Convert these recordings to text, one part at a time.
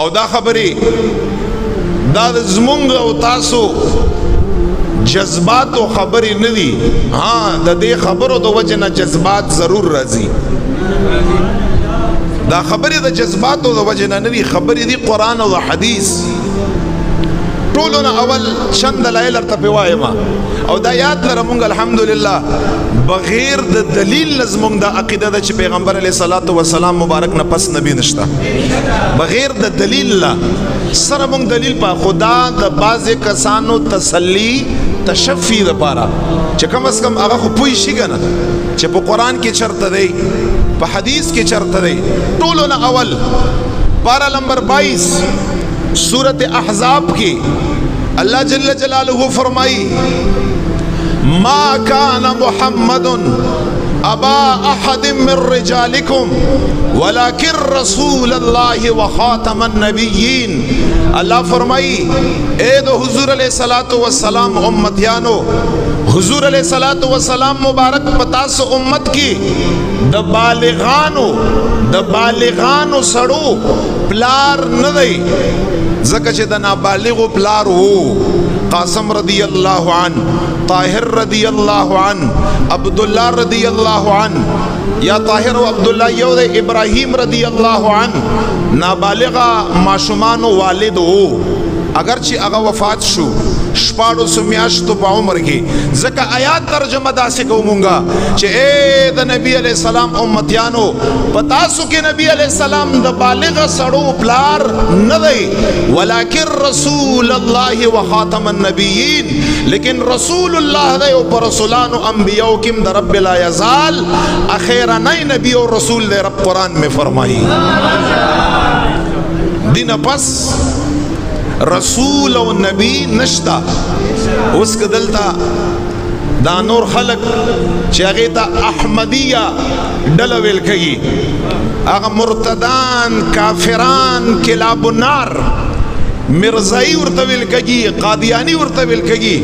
او دا خبرې دا زمونږ او تاسو جذبات او خبرې نه دي. ها د دې خبرو د وجه نه جذبات ضرور راځي. دا خبرې د جذبات او د وجه نه دي، خبرې دي قرآن او حدیث. ټولونه اول چند دلایل ورته وایم او دا یاد لره مونږ الحمدلله بغیر د دلیل زمونږ د عقیده ده چې پیغمبر علیه الصلاۃ والسلام مبارک نه پس نبی نشته. بغیر د دلیل سره مونږ دلیل په خدا د بعضې کسانو تسلی تشفی دپاره چې کم از کم هغه خو پوه شي که نه چې په قرآن کې چرته دی، په حدیث کې چرته دی. ټولونه اول پارا نمبر 22 سورت احزاب کی اللہ جل جلالہ فرمائی ما کان محمد ابا احد من رجالکم ولکن رسول اللہ وخاتم النبیین. اللہ فرمائی اے دو حضور علیہ الصلوۃ والسلام امتیانو، حضور علیہ الصلوۃ والسلام مبارک پتاس امت کی د بالغانو سړو پلار نه دی، ځکه چې د نابالغو پلار وو. قاسم رضی اللہ عنہ، طاہر رضی اللہ عنہ، عبداللہ رضی اللہ عنہ، یا طاہر و عبداللہ یو دے ابراہیم رضی اللہ عنہ نابالغا معشومانو والد وو. اگرچہ اگا وفات شو شپاڑو سمیاشتو پا عمر کی، ذکا آیات ترجمہ دا سکو مونگا چہ اے دا نبی علیہ السلام امتیانو پتاسو کے نبی علیہ السلام دا بالغ سڑو پلار ندئی، ولیکن رسول اللہ و خاتم النبیین، لیکن رسول اللہ دے اوپر رسولان و انبیاء کم دا رب لا یزال اخیرہ نئی نبی و رسول دے رب قرآن میں فرمائی. دین پس رسول و نبی نشتا. اس کے دلتا دا نور خلق چاگیتا احمدیہ ڈلویل کئی، اگا مرتدان کافران کلاب النار مرزائی ورطویل کئی، قادیانی ورطویل کئی.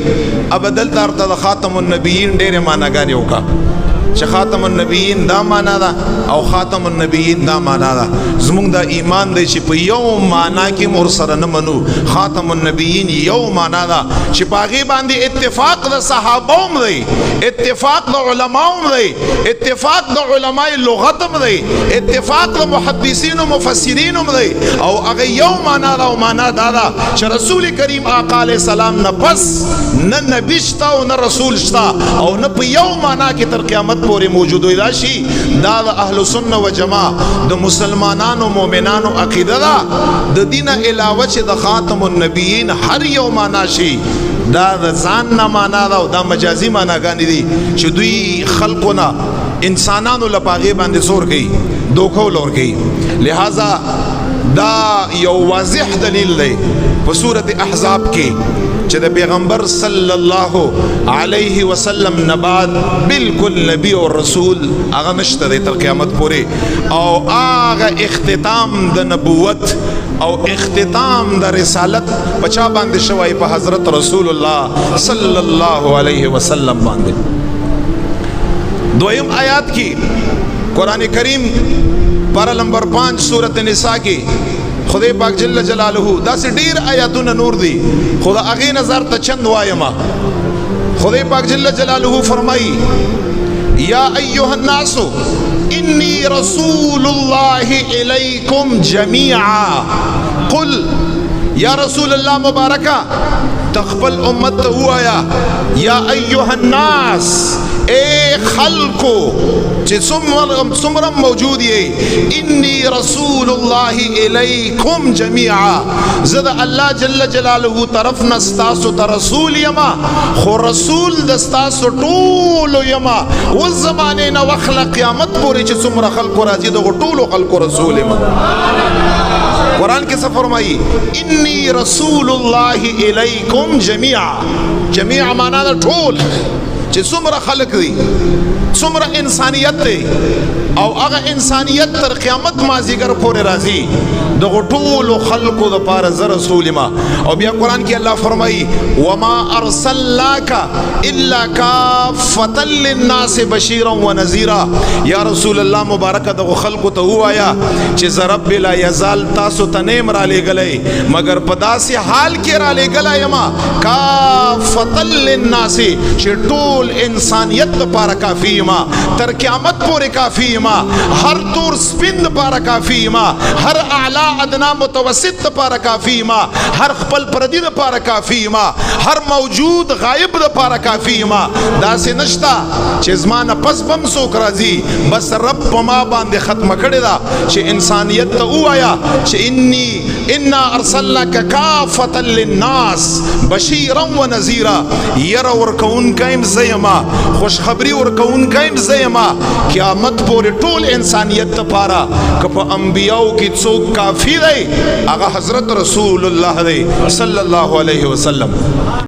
اب دلتا ارتا خاتم النبیین دیر مانا گانیو کا چه خاتم النبیین دا مانا دا او خاتم النبیین دا مانا دا. زمونگ دا ایمان دے چی پا یو مانا کی مرسر نمنو. خاتم النبیین یو مانا دا چی پا غیبان دی اتفاق دا صحابوم دے، اتفاق دا علماؤم دے، اتفاق دا علماء لغتم دے، اتفاق دا محدثین و مفسرینم دے. او اگه یو مانا دا و مانا دا دا چی رسول کریم آقا علیہ السلام نا پس نا نبی شتا و نا رسول شتا او نا پا یو مانا کی تر قیامت پوری موجود ہوئی داشی. دا دا اہل سنہ و جماع دا مسلمانان و مومنان و عقیدہ دا دا دین علاوہ چی دا خاتم النبیین ہر یو مانا شی. دا دا زاننا مانا دا دا مجازی مانا گانی دی چی دوی خلقونا انسانانو لپاغی باندے سور گئی، دوکھو لور گئی. لہذا دا یو واضح دلیل دے بصورت احزاب کی چہ دا پیغمبر صلی اللہ علیہ وسلم نباد بالکل نبی اور رسول آغا نشتہ دے تر قیامت پورے. او آغا اختتام دا نبوت او اختتام دا رسالت بچا باندے شوائی پا حضرت رسول اللہ صلی اللہ علیہ وسلم باندے. دوئیم آیات کی قرآن کریم پارا نمبر 5 سورت نساء کی خدای پاک جل جلالہ دا سے دیر آیاتون نور دی، خدا اغی نظر تا چند وائمہ. خدای پاک جل جلالہ فرمائی یا ایوہ الناس انی رسول اللہ الیکم جمیعا. قل یا رسول اللہ مبارکہ تقبل امت ہوا یا ایوہ الناس اے خلقو چی سمرم موجود یہ انی رسول اللہ الیکم جمیعا. زد اللہ جل جلالہ طرف نستاسو تا رسول یما خو رسول دستاسو طولو یما. اس زمانے نا وخلق قیامت پوری چی سمر خلقو راجی دو طولو خلقو رسول یما. قرآن کے سفر فرمائی انی رسول اللہ الیکم جمیعا. جمیعا مانا دا طول، چې څومره خلق دي څومره انسانیت دی او هغه انسانیت تر قیامت مازیګر پورې راځي دغه ټولو خلقو د پاره زه رسول ما. او بیا قرآن کې الله فرمایي وما ارسلناک الا کافة للناس بشیرا ونذیرا. یا رسول الله مبارک دغه خلقو ته وایا چې ز رب لا یزال تاسو ته نیم را لېږلی مگر په داسې حال کې را لېږلی یما کافة للناس چې ټول انسانیت دپاره کافي یما تر قیامت پورې کافي یما هر تور سپین دپاره کافي یما هر اعلی ادنا متوسط دپاره کافي یما هر خپل پردي دپاره کافي یما هر موجود غایب دپاره کافي یما. داسې نشته چې زما نه پس بم څوک راځي بس رب په ما باندې ختمه کړې ده چې انسانیت ته ووایه چې انا ارسلناک کافة للناس بشیرا ونذیرا. یره ورکوونکی یم زه یما خوشخبري ورکوونکی یم زه یما. قیامت پورې ټول انسانیت دپاره که په انبیاو کې څوک کافي دی هغه حضرت رسول الله دی صلی الله علیه وسلم.